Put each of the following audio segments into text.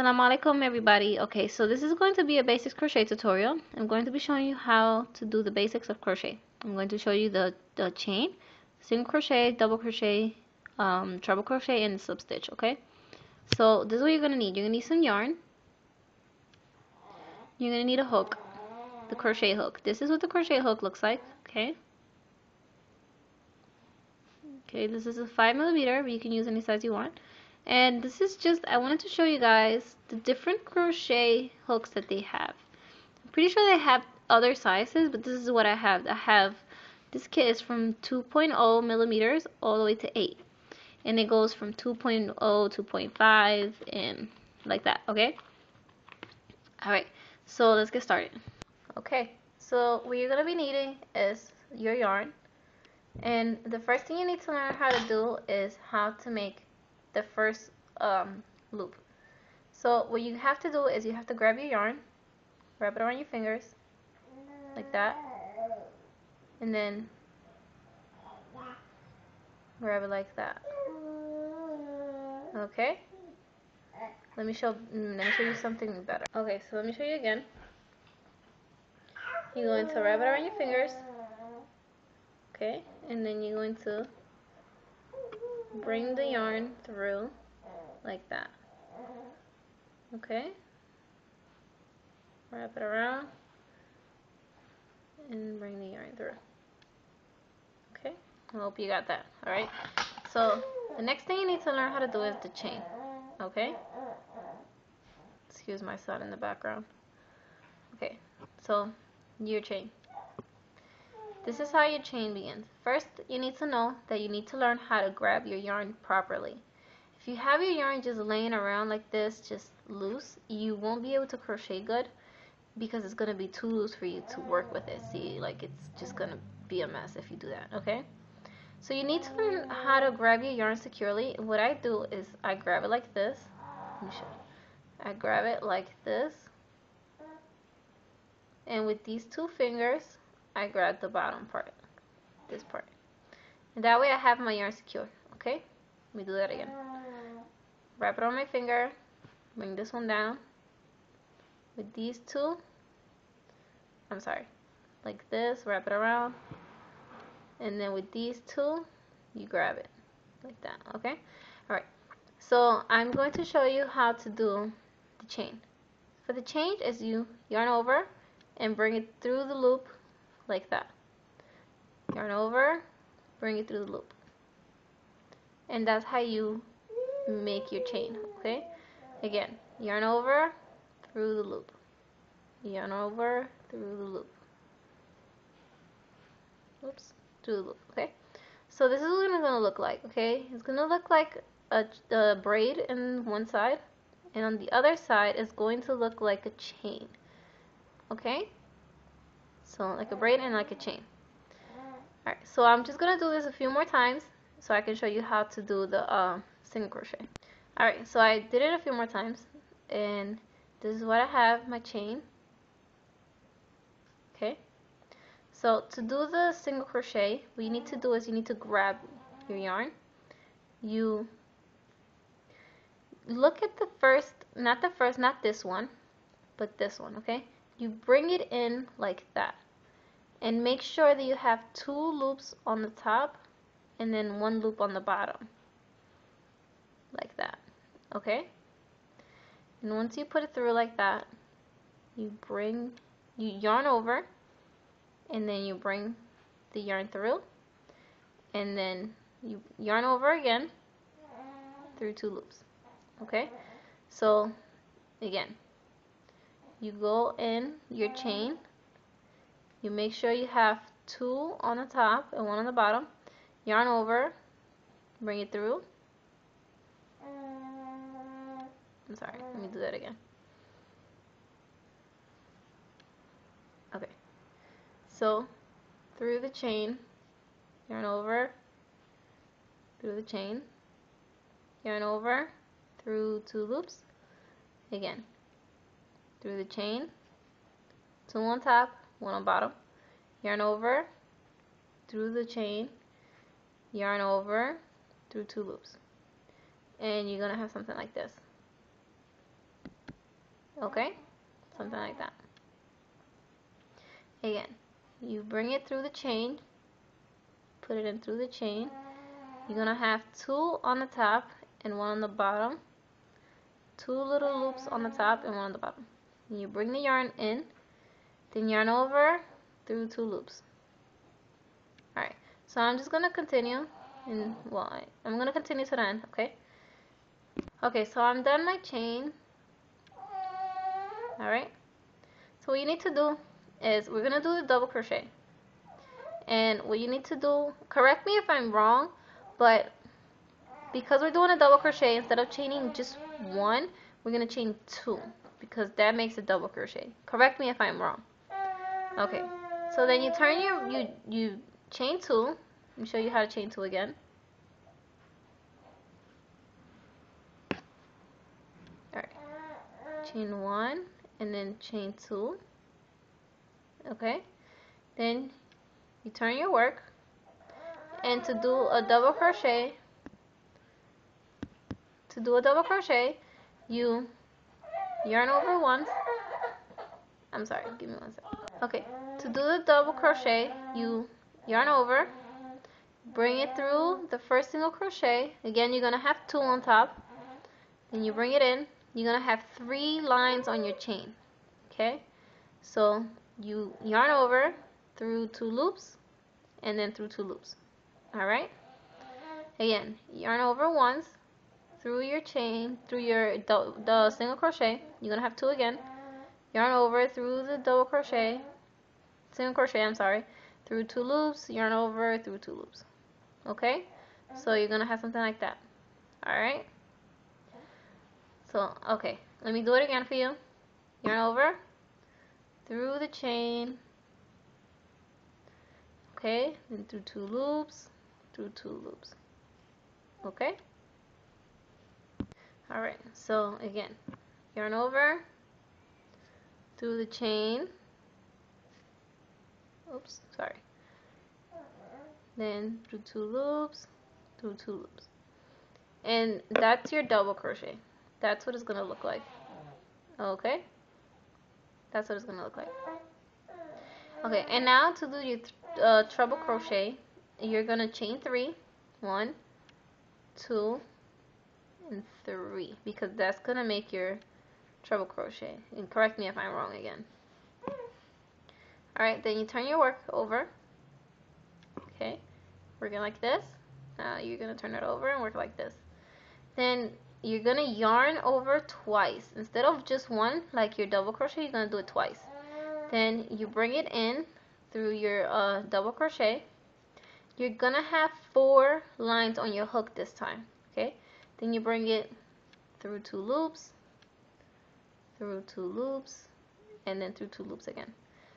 Assalamu alaikum everybody. Okay, so this is going to be a basics crochet tutorial. I'm going to be showing you how to do the basics of crochet. I'm going to show you the chain, single crochet, double crochet, treble crochet, and slip stitch. Okay, so this is what you're going to need. You're going to need some yarn. You're going to need a hook, the crochet hook. This is what the crochet hook looks like. Okay, this is a 5mm, but you can use any size you want. And this is just, I wanted to show you guys the different crochet hooks that they have. I'm pretty sure they have other sizes, but this is what I have. This kit is from 2.0 millimeters all the way to 8. And it goes from 2.0, 2.5, and like that, okay? Alright, so let's get started. Okay, so what you're going to be needing is your yarn. And the first thing you need to learn how to do is how to make the first loop. So what you have to do is you have to grab your yarn, wrap it around your fingers like that, and then grab it like that. Okay, let me show you something better. Okay, so let me show you again. You're going to wrap it around your fingers, okay, and then you're going to bring the yarn through like that. Okay, wrap it around and bring the yarn through. Okay, I hope you got that. Alright, so the next thing you need to learn how to do is the chain. Okay, excuse my son in the background. Okay, so your chain. This is how your chain begins. First, you need to know that you need to learn how to grab your yarn properly. If you have your yarn just laying around like this, just loose, you won't be able to crochet good because it's going to be too loose for you to work with it. See, like it's just going to be a mess if you do that, okay? So you need to learn how to grab your yarn securely. What I do is I grab it like this. Let me show you. I grab it like this. And with these two fingers, I grab the bottom part, this part. And that way I have my yarn secure, okay? Let me do that again. Wrap it on my finger, bring this one down. With these two, like this, wrap it around. And then with these two, you grab it like that, okay? Alright, so I'm going to show you how to do the chain. For the chain is you yarn over and bring it through the loop like that. Yarn over, bring it through the loop. And that's how you make your chain, okay? Again, yarn over, through the loop. Yarn over, through the loop. Oops, through the loop, okay? So this is what it's going to look like, okay? It's going to look like a braid in one side, and on the other side it's going to look like a chain, okay? So like a braid and like a chain. Alright, so I'm just going to do this a few more times so I can show you how to do the single crochet. Alright, so I did it a few more times, and this is what I have, my chain. Okay, so to do the single crochet, what you need to do is you need to grab your yarn. You look at not this one, but this one, okay? You bring it in like that. And make sure that you have 2 loops on the top and then 1 loop on the bottom. Like that. Okay? And once you put it through like that, you yarn over, and then you bring the yarn through, and then you yarn over again through 2 loops. Okay? So again, you go in your chain, you make sure you have 2 on the top and 1 on the bottom, yarn over, bring it through. I'm sorry, let me do that again. Okay, so through the chain, yarn over, through the chain, yarn over, through 2 loops, again, through the chain, 2 on top, 1 on bottom, yarn over, through the chain, yarn over, through 2 loops, and you're gonna have something like this. Okay, something like that. Again, you bring it through the chain, put it in through the chain. You're gonna have 2 on the top and 1 on the bottom, 2 little loops on the top and 1 on the bottom. And you bring the yarn in, then yarn over through 2 loops. Alright, so I'm just gonna continue, and well, I'm gonna continue to the end, okay? Okay, so I'm done my chain. Alright, so what you need to do is we're gonna do the double crochet. And what you need to do, correct me if I'm wrong, but because we're doing a double crochet, instead of chaining just 1, we're gonna chain 2 because that makes a double crochet. Correct me if I'm wrong. Okay, so then you turn you chain 2. Let me show you how to chain 2 again. Alright, chain 1 and then chain 2. Okay, then you turn your work, and to do a double crochet, you yarn over once. I'm sorry, give me 1 second. Okay, to do the double crochet, you yarn over, bring it through the first single crochet. Again, you're gonna have 2 on top. Then you bring it in. You're gonna have 3 lines on your chain. Okay, so you yarn over through 2 loops and then through 2 loops. Alright, again, yarn over once through your chain, through the single crochet. You're gonna have 2 again. Yarn over through the double crochet, single crochet, I'm sorry, through 2 loops, yarn over through 2 loops. Okay, so you're gonna have something like that. Alright, so okay, let me do it again for you. Yarn over through the chain, okay, then through 2 loops, through 2 loops. Okay, alright, so again, yarn over through the chain, oops, sorry, then through 2 loops, through 2 loops, and that's your double crochet. That's what it's gonna look like. Okay, that's what it's gonna look like. Okay, and now to do your treble crochet, you're gonna chain 3, 1, 2, and 3, because that's gonna make your treble crochet. And correct me if I'm wrong again. Alright, then you turn your work over. Okay, working like this. Now you're gonna turn it over and work like this. Then you're gonna yarn over twice. Instead of just 1, like your double crochet, you're gonna do it twice. Then you bring it in through your double crochet. You're gonna have 4 lines on your hook this time. Okay, then you bring it through 2 loops, through 2 loops, and then through 2 loops again.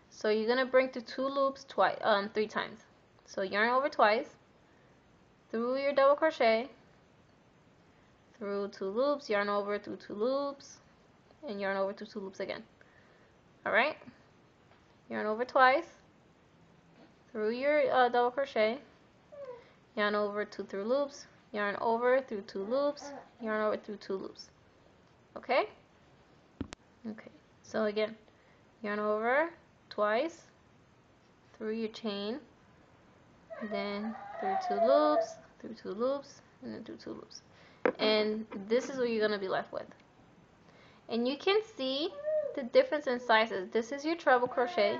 So you're gonna bring through 2 loops 3 times. So yarn over twice, through your double crochet, through 2 loops, yarn over through 2 loops, and yarn over through 2 loops again. Alright, yarn over twice, through your double crochet, yarn over 2 through loops, yarn over through 2 loops, yarn over through 2 loops. Okay? Okay, so again, yarn over twice, through your chain, then through 2 loops, through 2 loops, and then through 2 loops. And this is what you're going to be left with. And you can see the difference in sizes. This is your treble crochet,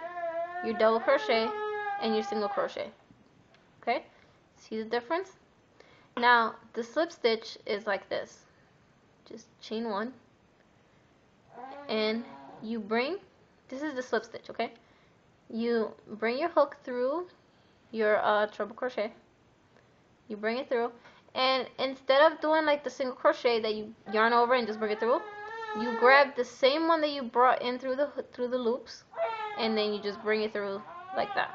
your double crochet, and your single crochet. Okay? See the difference? Now, the slip stitch is like this. Just chain 1. And you bring, this is the slip stitch, okay? You bring your hook through your treble crochet. You bring it through. And instead of doing like the single crochet that you yarn over and just bring it through, you grab the same one that you brought in through the loops, and then you just bring it through like that.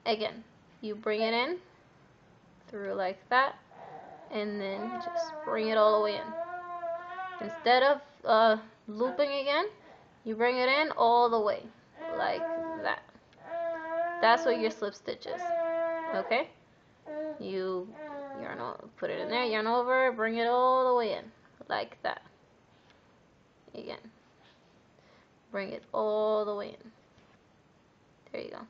Again, you bring it in through like that, and then just bring it all the way in. Instead of looping again, you bring it in all the way like that. That's what your slip stitch is. Okay? You put it in there, yarn over, bring it all the way in like that. Again, bring it all the way in. There you go.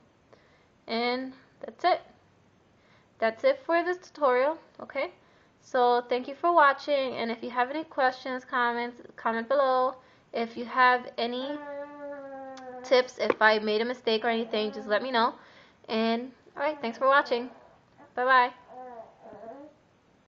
And that's it. That's it for this tutorial, okay? So thank you for watching, and if you have any questions, comments, comment below. If you have any tips, if I made a mistake or anything, just let me know. And alright, thanks for watching. Bye bye.